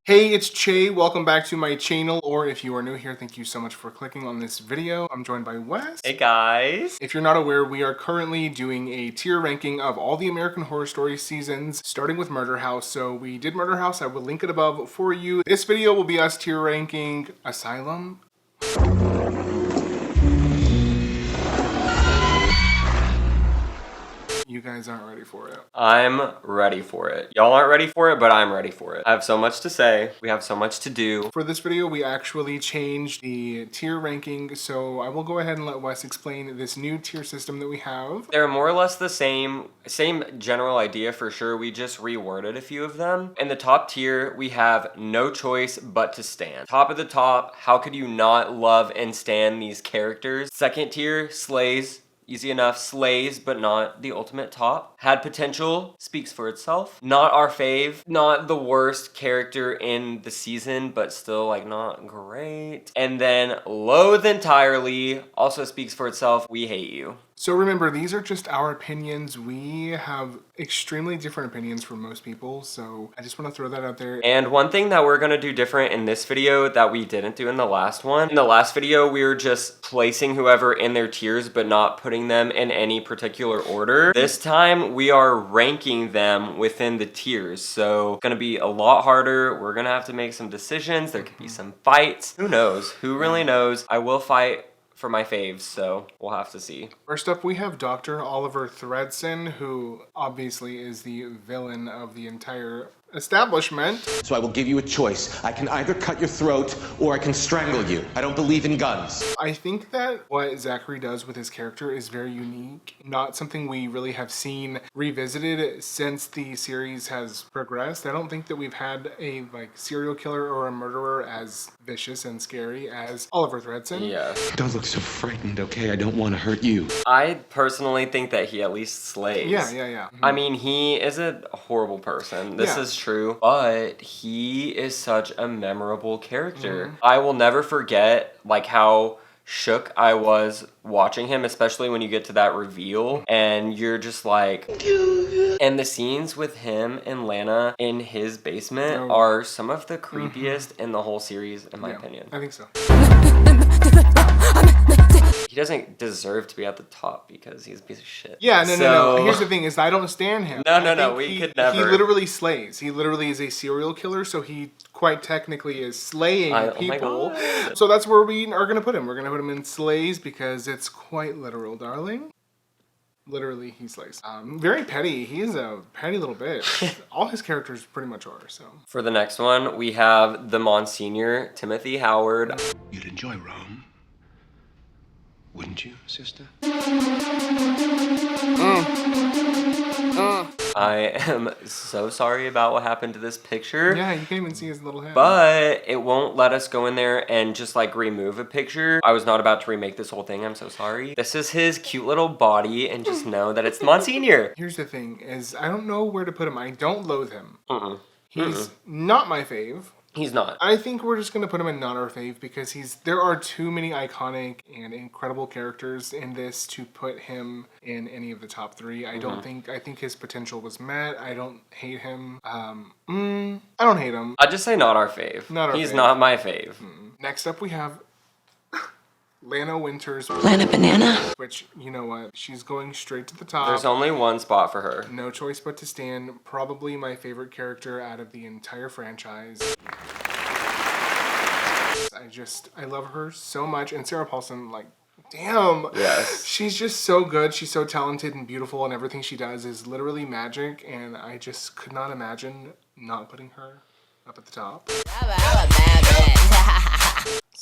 Hey, it's Chey. Welcome back to my channel, or if you are new here, thank you so much for clicking on this video. I'm joined by Wes. Hey guys! If you're not aware, we are currently doing a tier ranking of all the American Horror Story seasons, starting with Murder House. So we did Murder House. I will link it above for you. This video will be us tier ranking Asylum. You guys aren't ready for it. I'm ready for it. Y'all aren't ready for it, but I'm ready for it. I have so much to say. We have so much to do. For this video, we actually changed the tier ranking, so I will go ahead and let Wes explain this new tier system that we have. They're more or less the same general idea for sure. We just reworded a few of them. In the top tier, we have no choice but to stand. Top of the top, how could you not love and stand these characters? Second tier, slays. Easy enough, slays, but not the ultimate top. Had potential, speaks for itself. Not our fave, not the worst character in the season, but still like not great. And then loathe entirely, also speaks for itself, we hate you. So remember, these are just our opinions. We have extremely different opinions from most people, so I just want to throw that out there. And one thing that we're gonna do different in this video that we didn't do in the last one. In the last video, we were just placing whoever in their tiers, but not putting them in any particular order. This time, we are ranking them within the tiers, so it's gonna be a lot harder. We're gonna have to make some decisions. There could be some fights. Who knows? Who really knows? I will fight for my faves, so we'll have to see. First up, we have Dr. Oliver Thredson, who obviously is the villain of the entire establishment. So I will give you a choice. I can either cut your throat or I can strangle you. I don't believe in guns. I think that what Zachary does with his character is very unique. Not something we really have seen revisited since the series has progressed. I don't think that we've had a serial killer or a murderer as vicious and scary as Oliver Thredson. Yeah. Don't look so frightened, okay? I don't want to hurt you. I personally think that he at least slays. Yeah. I mean, he is a horrible person. This is true, but he is such a memorable character. I will never forget how shook I was watching him, especially when you get to that reveal and you're just like, and the scenes with him and Lana in his basement are some of the creepiest in the whole series, in my opinion. I think so. He doesn't deserve to be at the top because he's a piece of shit. Yeah, no. Here's the thing is I don't stand him. No, we could never. He literally slays. He literally is a serial killer, so he quite technically is slaying people. Oh so that's where we are going to put him. We're going to put him in slays because it's quite literal, darling. Literally, he slays. Very petty. He is a petty little bitch. All his characters pretty much are, so. For the next one, we have the Monsignor, Timothy Howard. You'd enjoy Rome, wouldn't you, sister? I am so sorry about what happened to this picture. Yeah, you can't even see his little head. But it won't let us go in there and just remove a picture. I was not about to remake this whole thing. I'm so sorry. This is his cute little body, and just know that it's Monsignor. Here's the thing is I don't know where to put him. I don't loathe him. He's not my fave. He's not. I think we're just gonna put him in not our fave because there are too many iconic and incredible characters in this to put him in any of the top three. I think his potential was met. I don't hate him. I don't hate him. I'd just say not our fave. He's not my fave. Next up we have Lana Winters. Lana Banana. Which, you know what? She's going straight to the top. There's only one spot for her. No choice but to stand. Probably my favorite character out of the entire franchise. I love her so much. And Sarah Paulson, damn. Yes. She's just so good. She's so talented and beautiful, and everything she does is literally magic. And I just could not imagine not putting her up at the top.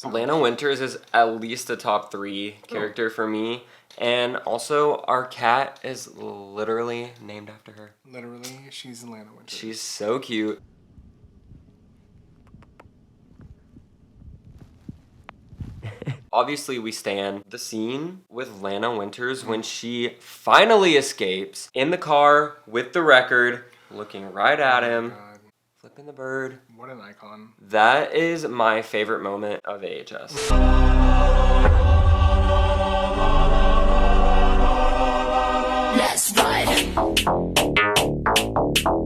Lana Winters is at least a top 3 character for me. And also, our cat is literally named after her. Literally, she's Lana Winters. She's so cute. Obviously, we stand the scene with Lana Winters when she finally escapes in the car with the record, looking right at him. God. Flipping the bird. What an icon. That is my favorite moment of AHS. Let's ride.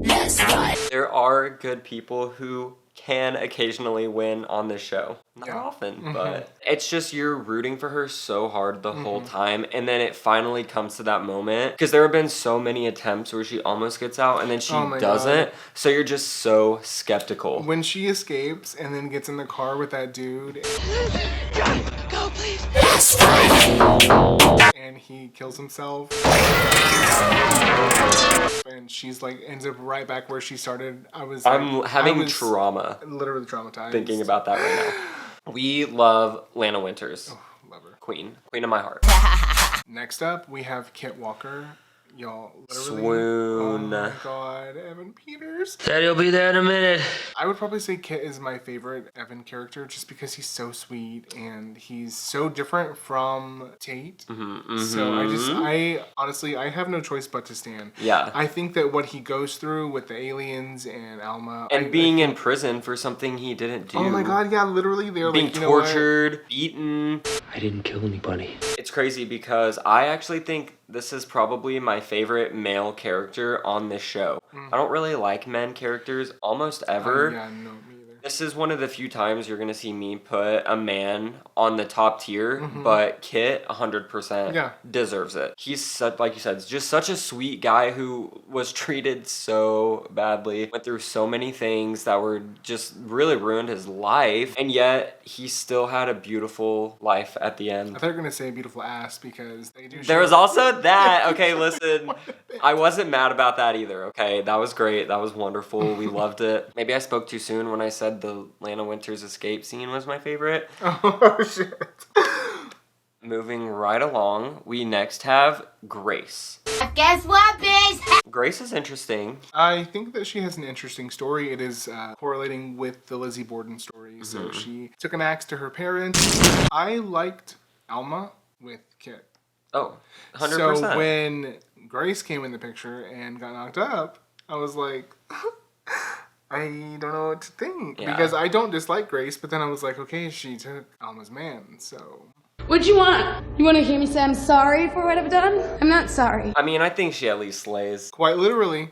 Let's ride. There are are good people who can occasionally win on this show. Not often, but it's just you're rooting for her so hard the whole time, and then it finally comes to that moment, because there have been so many attempts where she almost gets out and then she doesn't. God. So you're just so skeptical. When she escapes and then gets in the car with that dude, Go, please. and he kills himself, and she's like ends up right back where she started. I'm having trauma literally traumatized thinking about that right now. We love Lana Winters. Love her. Queen of my heart. Next up, we have Kit Walker. Y'all, literally. Swoon. Oh my god, Evan Peters. Daddy'll be there in a minute. I would probably say Kit is my favorite Evan character just because he's so sweet and he's so different from Tate. So I honestly, I have no choice but to stand. Yeah. I think that what he goes through with the aliens and Alma. And being in prison for something he didn't do. Oh my god, yeah, literally. They're being like, you know what? tortured, beaten. I didn't kill anybody. It's crazy because I actually think this is probably my favorite male character on this show. I don't really like men characters almost ever. Yeah, no, me either. This is one of the few times you're going to see me put a man on the top tier, but Kit 100% deserves it. He's, such, like you said, just such a sweet guy who was treated so badly, went through so many things that were just really ruined his life, and yet he still had a beautiful life at the end. I thought you were going to say beautiful ass because they do. There was also that. Okay, listen, I wasn't mad about that either, okay? That was great. That was wonderful. We loved it. Maybe I spoke too soon when I said the Lana Winters escape scene was my favorite. Oh, shit. Moving right along, we next have Grace. Guess what, bitch? Grace is interesting. I think that she has an interesting story. It is correlating with the Lizzie Borden story. So she took an axe to her parents. I liked Alma with Kit. Oh, 100%. So when Grace came in the picture and got knocked up, I was like, I don't know what to think. Yeah. Because I don't dislike Grace, but then I was like, okay, she took Alma's man, so... What'd you want? You want to hear me say I'm sorry for what I've done? I'm not sorry. I mean, I think she at least slays. Quite literally.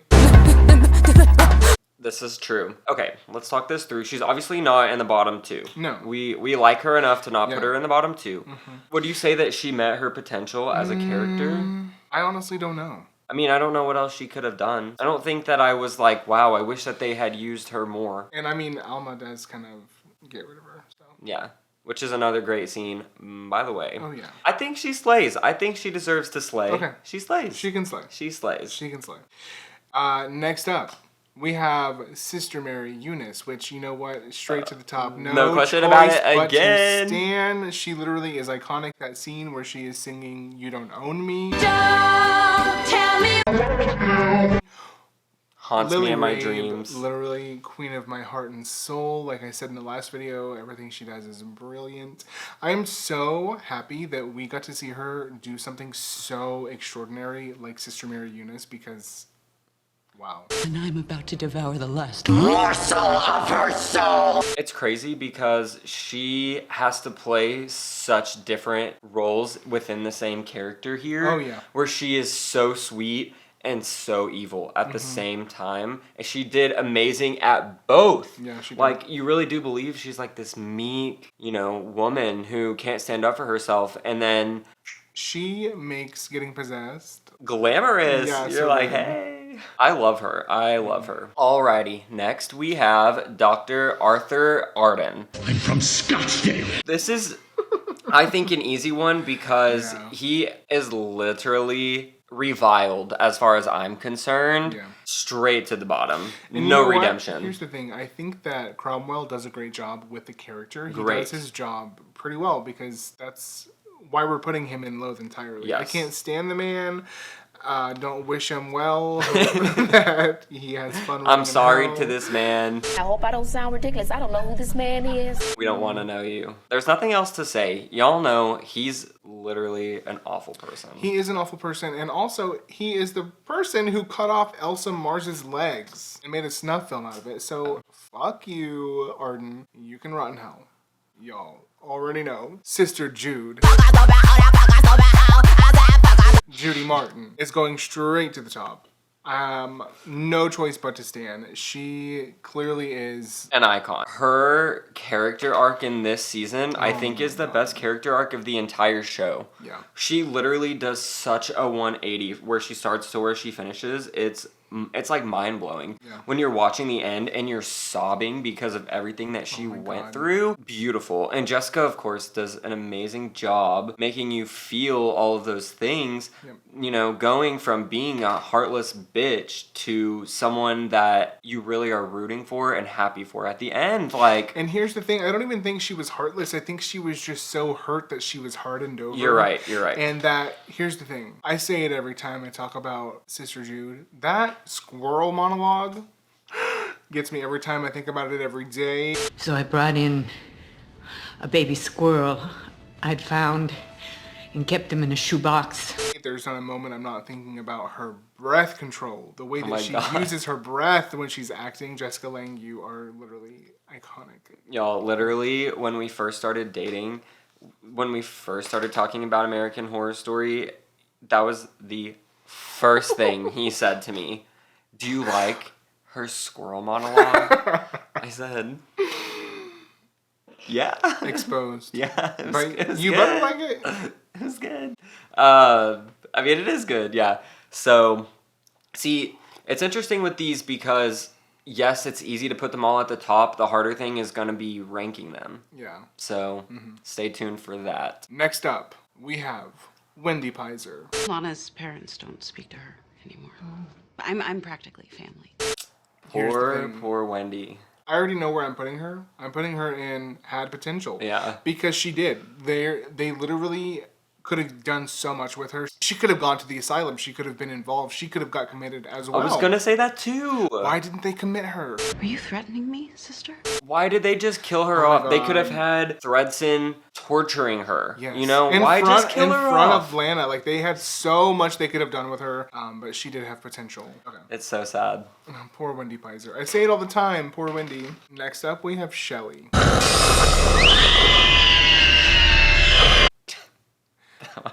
This is true. Okay, let's talk this through. She's obviously not in the bottom two. No. We like her enough to not put her in the bottom two. Would you say that she met her potential as a character? I honestly don't know. I mean, I don't know what else she could have done. I don't think that I was like, wow, I wish that they had used her more. And I mean, Alma does kind of get rid of her, so... Yeah, which is another great scene, by the way. Oh, yeah. I think she slays. I think she deserves to slay. Okay. She slays. She can slay. She slays. She can slay. Next up, we have Sister Mary Eunice, which, you know what, straight to the top. No question about it but to again. Stan. She literally is iconic. That scene where she is singing "You Don't Own Me." Don't tell me. Haunts Lily me in my Rabe, dreams. Literally queen of my heart and soul. Like I said in the last video, everything she does is brilliant. I am so happy that we got to see her do something so extraordinary like Sister Mary Eunice because, wow. And I'm about to devour the last Morsel of her soul. It's crazy because she has to play such different roles within the same character here. Oh, yeah. Where she is so sweet and so evil at the same time. And she did amazing at both. Yeah, she did. Like, you really do believe she's like this meek, you know, woman who can't stand up for herself. And then... She makes getting possessed glamorous. Yeah, You're so like, good. hey. I love her. I love her. Alrighty, next we have Dr. Arthur Arden. I'm from Scottsdale. This is, I think, an easy one because Yeah. he is literally reviled as far as I'm concerned. Yeah. Straight to the bottom. And you No know what? redemption. Here's the thing. I think that Cromwell does a great job with the character. He Great. does his job pretty well because that's why we're putting him in Loathe entirely. I Yes. can't stand the man. Don't wish him well. That he has fun. I'm running sorry hell. to this man. I hope I don't sound ridiculous. I don't know who this man is. We don't want to know you. There's nothing else to say. Y'all know he's literally an awful person. He is an awful person, and also he is the person who cut off Elsa Mars's legs and made a snuff film out of it. So fuck you, Arden. You can rot in hell. Y'all already know. Sister Jude. Judy Martin is going straight to the top. No choice but to stan. She clearly is an icon. Her character arc in this season, I think, is the best character arc of the entire show. Yeah. She literally does such a 180 where she starts to where she finishes. It's like mind blowing. Yeah. When you're watching the end and you're sobbing because of everything that she went through. Beautiful. And Jessica, of course, does an amazing job making you feel all of those things. Yep. You know, going from being a heartless bitch to someone that you really are rooting for and happy for at the end. Like, and here's the thing, I don't even think she was heartless. I think she was just so hurt that she was hardened over. You're right. And that, here's the thing, I say it every time I talk about Sister Jude. That squirrel monologue gets me every time I think about it every day. So I brought in a baby squirrel I'd found and kept him in a shoebox. There's not a moment I'm not thinking about her breath control. The way that she God. uses her breath when she's acting. Jessica Lange, you are literally iconic. Y'all, literally, when we first started dating, when we first started talking about American Horror Story, that was the first thing he said to me. Do you like her squirrel monologue? I said, yeah. Exposed. Yeah. It was you good. better like it. It was good. I mean, it is good, yeah. So, see, it's interesting with these because, yes, it's easy to put them all at the top. The harder thing is going to be ranking them. Yeah. So, stay tuned for that. Next up, we have Wendy Pizer. Lana's parents don't speak to her anymore. I'm practically family. Poor Wendy. I already know where I'm putting her. I'm putting her in Had Potential. Yeah. Because she did. They literally could have done so much with her. She could have gone to the asylum. She could have been involved. She could have got committed as well. I was gonna say that too. Why didn't they commit her? Are you threatening me, sister? Why did they just kill her off? They could have had Thredson torturing her. Yes. You know, why just kill her in front off? of Lana? Like, they had so much they could have done with her, but she did have potential. Okay. It's so sad. Poor Wendy Pizer. I say it all the time. Poor Wendy. Next up, we have Shelley.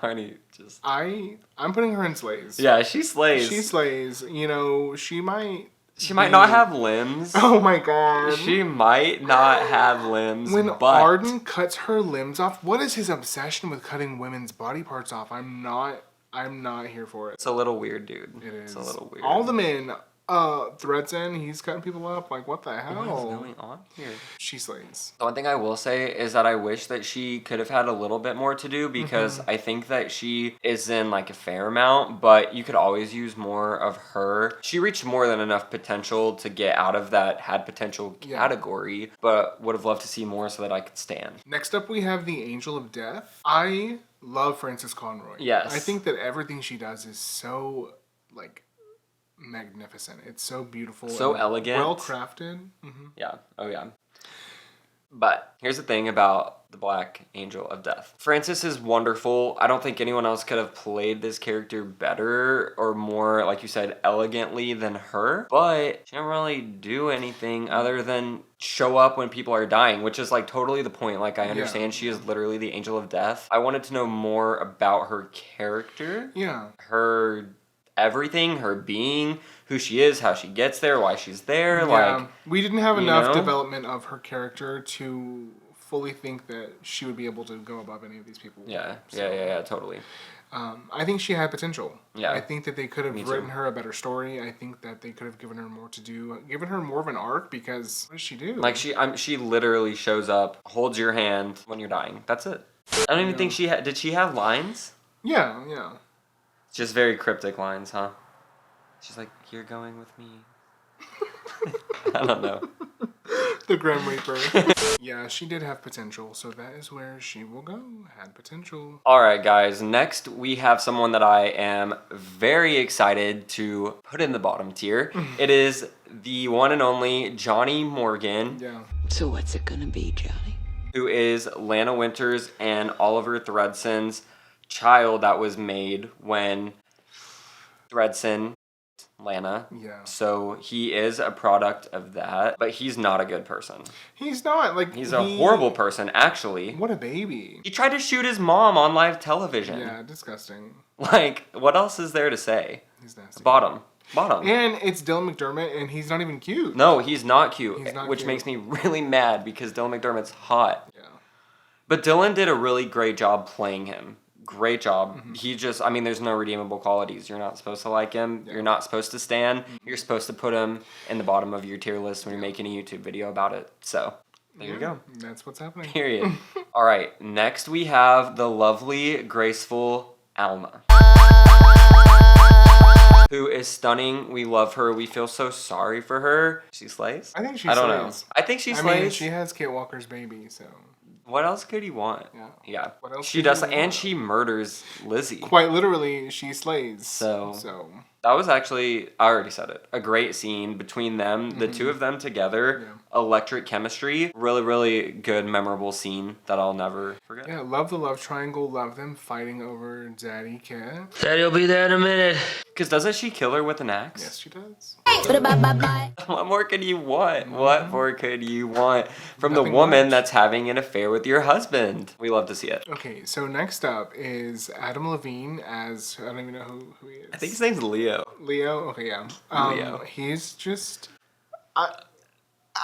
I'm putting her in Slays. Yeah, she slays. She slays. You know, she might not have limbs. Oh my god. She might not have limbs. When but Arden cuts her limbs off, what is his obsession with cutting women's body parts off? I'm not here for it. It's a little weird, dude. It is. It's a little weird. All the men, Thredson, he's cutting people up. Like, what the hell? What is going on here? She slays. The one thing I will say is that I wish that she could have had a little bit more to do because I think that she is in like a fair amount, but you could always use more of her. She reached more than enough potential to get out of that had potential category, but would have loved to see more so that I could stand. Next up, we have the Angel of Death. I love Frances Conroy. Yes. I think that everything she does is so, like, magnificent. It's so beautiful. So elegant. Well crafted. Yeah. Oh, yeah. But here's the thing about the Black Angel of Death. Frances is wonderful. I don't think anyone else could have played this character better or more, like you said, elegantly than her. But she didn't really do anything other than show up when people are dying, which is like totally the point. Like, I understand she is literally the Angel of Death. I wanted to know more about her character. Yeah. Her everything, her being, who she is, how she gets there, why she's there. Like, we didn't have enough development of her character to fully think that she would be able to go above any of these people. Yeah, so, totally. I think she had potential. Yeah. I think that they could have written her a better story. I think that they could have given her more to do, given her more of an arc, because what does she do? Like, she literally shows up, holds your hand when you're dying. That's it. I don't even think did she have lines? Yeah. Just very cryptic lines, huh? She's like, you're going with me. I don't know. The Grim Reaper. Yeah, she did have potential, so that is where she will go. Had potential. Alright, guys. Next, we have someone that I am very excited to put in the bottom tier. It is the one and only Johnny Morgan. Yeah. So what's it gonna be, Johnny? Who is Lana Winters and Oliver Thredson's child that was made when Thredson Lana. Yeah. So he is a product of that, but he's not a good person. He's not. Like, he's a horrible person, actually. What a baby. He tried to shoot his mom on live television. Yeah, disgusting. Like, what else is there to say? He's nasty. Bottom. Bottom. And it's Dylan McDermott, and he's not even cute. No, he's not cute, which cute. makes me really mad because Dylan McDermott's hot. Yeah. But Dylan did a really great job playing him. Great job. Mm-hmm. He just, I mean, there's no redeemable qualities. You're not supposed to like him. Yeah. You're not supposed to stan. Mm-hmm. You're supposed to put him in the bottom of your tier list when you're making a YouTube video about it. So, there you go. That's what's happening. Period. All right, next we have the lovely, graceful Alma, who is stunning. We love her. We feel so sorry for her. She slays? I think she I don't slays. know. I think she slays. I mean, she has Kate Walker's baby, so... What else could you want? Yeah. What else she does, and she murders Lizzie. Quite literally, she slays. So that was actually, I already said it, a great scene between them, the two of them together, electric chemistry. Really, really good, memorable scene that I'll never forget. Yeah, love the love triangle, love them fighting over Daddy Kid. Daddy'll be there in a minute. Because doesn't she kill her with an axe? Yes, she does. What more could you want? What more could you want from Nothing the woman much. that's having an affair with your husband? We love to see it. Okay, so next up is Adam Levine as, I don't even know who he is. I think his name's Leo. Leo? Okay, yeah. Leo. He's just, I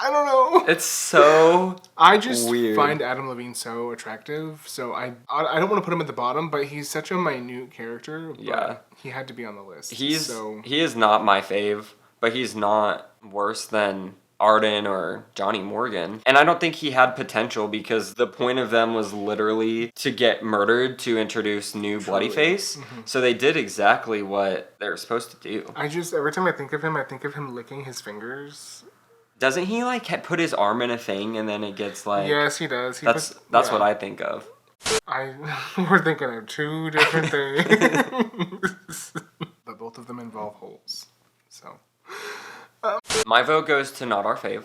don't know. It's so I just weird. find Adam Levine so attractive, so I don't want to put him at the bottom, but he's such a minute character. But Yeah. he had to be on the list. He is not my fave, but he's not worse than Arden or Johnny Morgan. And I don't think he had potential because the point of them was literally to get murdered to introduce new Bloody Face. Mm-hmm. So they did exactly what they were supposed to do. Every time I think of him licking his fingers. Doesn't he like put his arm in a thing and then it gets like... Yes, he does. That's what I think of. We're thinking of two different things. But both of them involve holes. So... My vote goes to not our fave.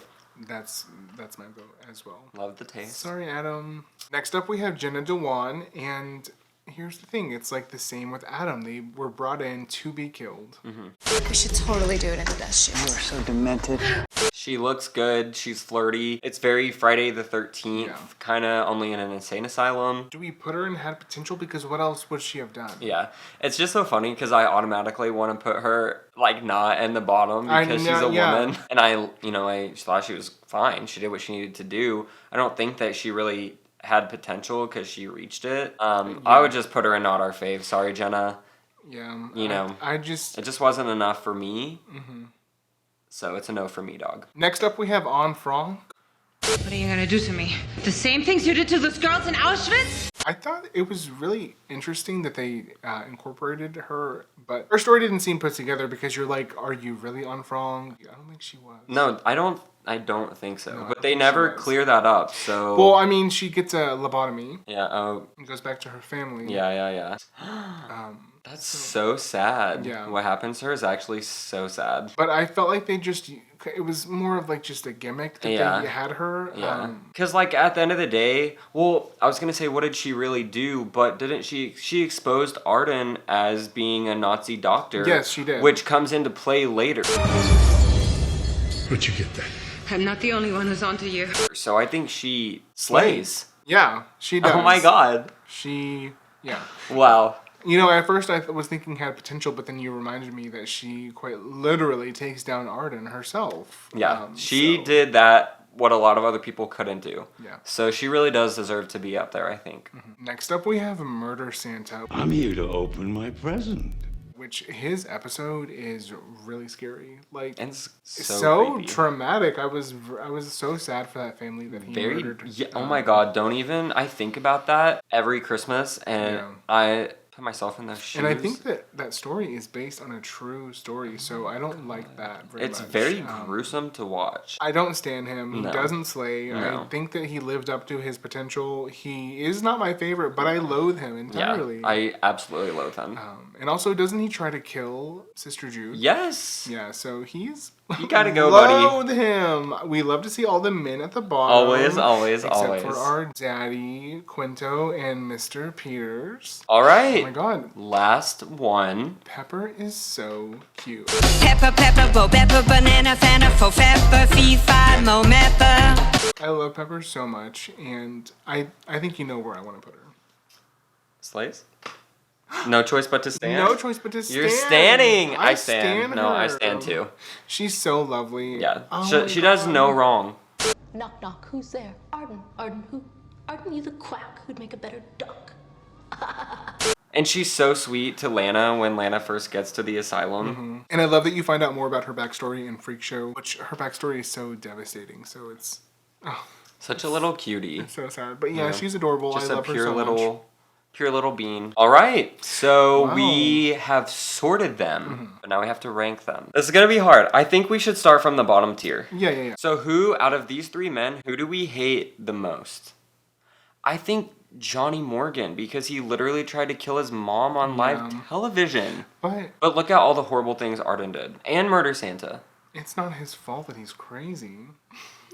That's my vote as well. Love the taste. Sorry, Adam. Next up, we have Jenna Dewan, and here's the thing: it's like the same with Adam. They were brought in to be killed. Mm-hmm. We should totally do it in the dust shoot. You are so demented. She looks good. She's flirty. It's very Friday the 13th, kind of only in an insane asylum. Do we put her in had potential? Because what else would she have done? Yeah, it's just so funny because I automatically want to put her like not in the bottom because she's a woman, and I thought she was fine. She did what she needed to do. I don't think that she really had potential because she reached it. I would just put her in not our fave. Sorry, Jenna. Yeah. It just wasn't enough for me. Mm-hmm. So it's a no for me, dog. Next up, we have Anne Frank. What are you gonna do to me? The same things you did to those girls in Auschwitz? I thought it was really interesting that they incorporated her, but her story didn't seem put together because you're like, are you really Anne Frank? I don't think she was. No, I don't think so. No, but they never clear that up, so... Well, I mean, she gets a lobotomy. Yeah, and goes back to her family. Yeah. That's so sad. Yeah. What happens to her is actually so sad. But I felt like it was more of like just a gimmick that they had her. Yeah. Because like at the end of the day, well, I was going to say, what did she really do? But didn't she exposed Arden as being a Nazi doctor. Yes, she did. Which comes into play later. Where'd you get that? I'm not the only one who's onto you. So I think she slays. Yeah, she does. Oh my god. Yeah. Wow. You know, at first I was thinking had potential, but then you reminded me that she quite literally takes down Arden herself. Yeah, she did that, what a lot of other people couldn't do. Yeah. So she really does deserve to be up there, I think. Mm-hmm. Next up, we have Murder Santa. I'm here to open my present. Which his episode is really scary. Like, and so traumatic. I was so sad for that family that he murdered. Yeah, oh my god, don't even. I think about that every Christmas, and I put myself in those shoes. And I think that story is based on a true story, so I don't like that very much. It's very gruesome to watch. I don't stand him. He doesn't slay. No. I think that he lived up to his potential. He is not my favorite, but I loathe him entirely. Yeah, I absolutely loathe him. And also, doesn't he try to kill Sister Jude? Yes. Yeah, so he's... You gotta go, buddy. Loathe him. We love to see all the men at the bottom. Always. Except for our daddy, Quinto, and Mr. Peters. All right. Oh my god. Last one. Pepper is so cute. Pepper, bo, pepper, banana, fana, fo, pepper, fee, fi, mo, mepper. I love Pepper so much, and I think you know where I want to put her. Slays? No choice but to stand? No choice but to stand. You're standing. I stand stand. No, I her. stand too. She's so lovely. Yeah. Oh she does no wrong. Knock, knock, who's there? Arden. Arden who? Arden, you the quack who'd make a better duck. And she's so sweet to Lana when Lana first gets to the asylum. Mm-hmm. And I love that you find out more about her backstory in Freak Show, which her backstory is so devastating. So it's such a little cutie. It's so sad. But yeah, she's adorable. Just I love a pure her so little much. pure little bean. All right, so Wow. we have sorted them, but now we have to rank them. This is gonna be hard. I think we should start from the bottom tier. Yeah. So who, out of these three men, who do we hate the most? I think Johnny Morgan, because he literally tried to kill his mom on live television. But look at all the horrible things Arden did. And murder Santa. It's not his fault that he's crazy.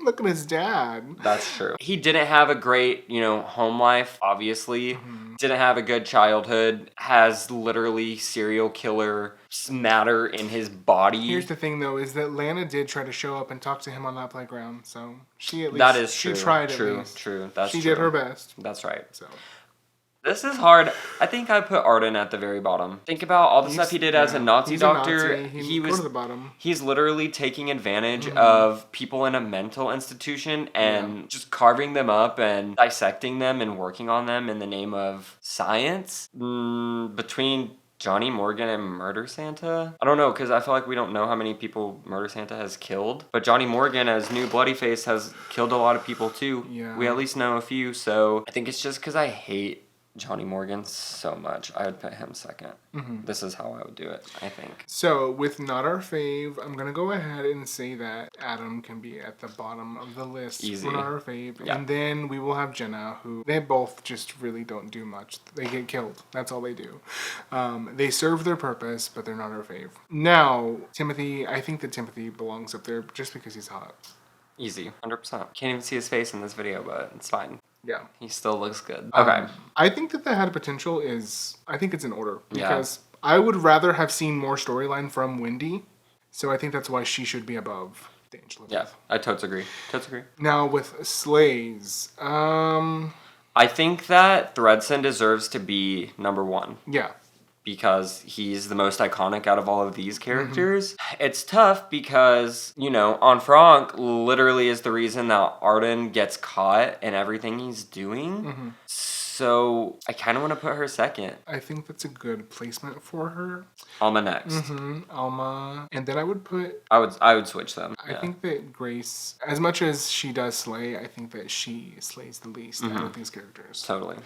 Look at his dad. That's true. He didn't have a great, home life, obviously. Didn't have a good childhood. Has literally serial killer matter in his body. Here's the thing, though, is that Lana did try to show up and talk to him on that playground. So she at least that is true. She tried true, at least. True. That's she true. did her best. That's right. So this is hard. I think I put Arden at the very bottom. Think about all the stuff he did as a Nazi doctor. He was go to the bottom. He's literally taking advantage of people in a mental institution and just carving them up and dissecting them and working on them in the name of science. Between Johnny Morgan and Murder Santa? I don't know, because I feel like we don't know how many people Murder Santa has killed. But Johnny Morgan, as New Bloody Face, has killed a lot of people too. Yeah. We at least know a few, so I think it's just because I hate Johnny Morgan so much. I would put him second. This is how I would do it, I think. So, with not our fave, I'm going to go ahead and say that Adam can be at the bottom of the list. Easy. For not our fave. Yeah. And then we will have Jenna, who they both just really don't do much. They get killed. That's all they do. They serve their purpose, but they're not our fave. Now, Timothy, I think that Timothy belongs up there just because he's hot. Easy, 100%. Can't even see his face in this video, but it's fine. Yeah. He still looks good. Okay. I think that the had potential is, I think it's in order. Yeah. Because I would rather have seen more storyline from Wendy. So I think that's why she should be above D'Angelo. Yeah, I totes agree. Now with Slays, I think that Thredson deserves to be number one. Yeah. Because he's the most iconic out of all of these characters. It's tough because, Anne Frank literally is the reason that Arden gets caught in everything he's doing. So I kind of want to put her second. I think that's a good placement for her. Alma next. Alma. And then I would put... I would switch them. I think that Grace, as much as she does slay, I think that she slays the least out of these characters. Totally.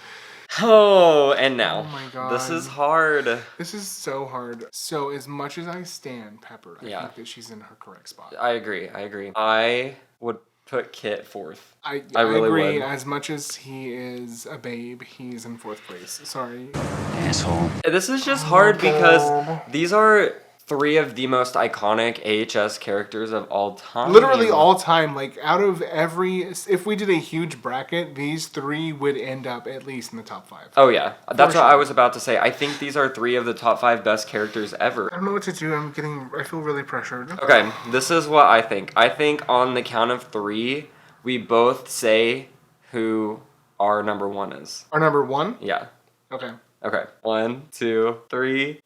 Oh, and now. Oh my god. This is hard. This is so hard. So as much as I stand Pepper, I think that she's in her correct spot. I agree. I would put Kit fourth. I really agree. would. As much as he is a babe, he's in fourth place. Sorry. Asshole. This is just hard because these are three of the most iconic AHS characters of all time. Literally all time. Like, out of every... If we did a huge bracket, these three would end up at least in the top 5. Oh, yeah. That's what I was about to say. I think these are three of the top 5 best characters ever. I don't know what to do. I feel really pressured. Okay, this is what I think. I think on the count of 3, we both say who our number 1 is. Our number 1? Yeah. Okay. Okay. 1, 2, 3...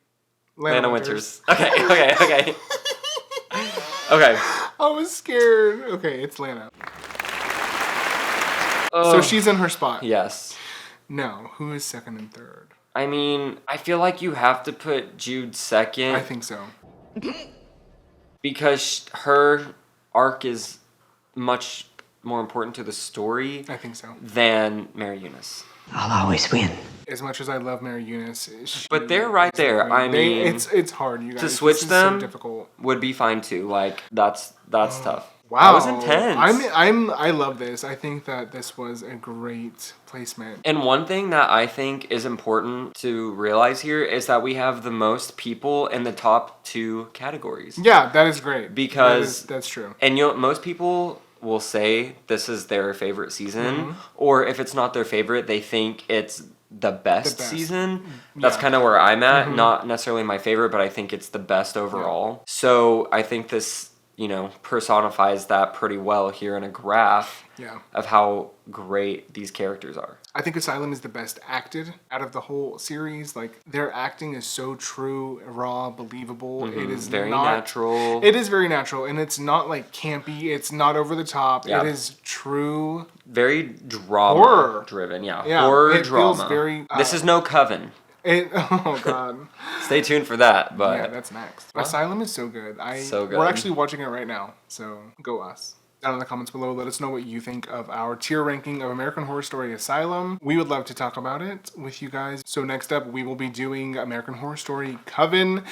Lana Winters. Okay. Okay. I was scared. Okay, it's Lana. So she's in her spot. Yes. Now, who is second and third? I mean, I feel like you have to put Jude second. I think so. Because her arc is much more important to the story. I think so. Than Mary Eunice. I'll always win. As much as I love Mary Eunice, but they're right there. I mean, it's hard. You guys. To switch them so difficult. Would be fine too. Like that's tough. Wow, that was intense. I love this. I think that this was a great placement. And one thing that I think is important to realize here is that we have the most people in the top 2 categories. Yeah, that is great. Because that's true. And most people will say this is their favorite season, or if it's not their favorite, they think it's the best season. That's kind of where I'm at. Not necessarily my favorite, but I think it's the best overall. So I think this, personifies that pretty well here in a graph of how great these characters are. I think Asylum is the best acted out of the whole series. Like, their acting is so true, raw, believable. It is very not, natural. It is very natural, and it's not like campy. It's not over the top. Yeah. It is true. Very drama Horror driven. Yeah, Yeah, horror it drama. feels very, this is no Coven. Oh god. Stay tuned for that. But Yeah, that's next. Asylum is so good. So good. We're actually watching it right now, so go us. Down in the comments below, let us know what you think of our tier ranking of American Horror Story Asylum. We would love to talk about it with you guys. So next up, we will be doing American Horror Story Coven.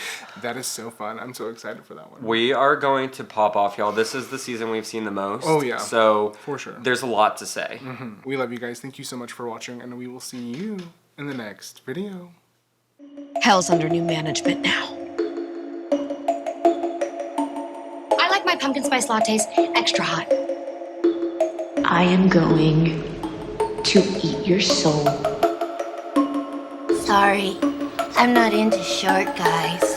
That is so fun. I'm so excited for that one. We are going to pop off, y'all. This is the season we've seen the most. Oh, yeah. So for sure. There's a lot to say. We love you guys. Thank you so much for watching, and we will see you in the next video. Hell's under new management now. I like my pumpkin spice lattes extra hot. I am going to eat your soul. Sorry, I'm not into short guys.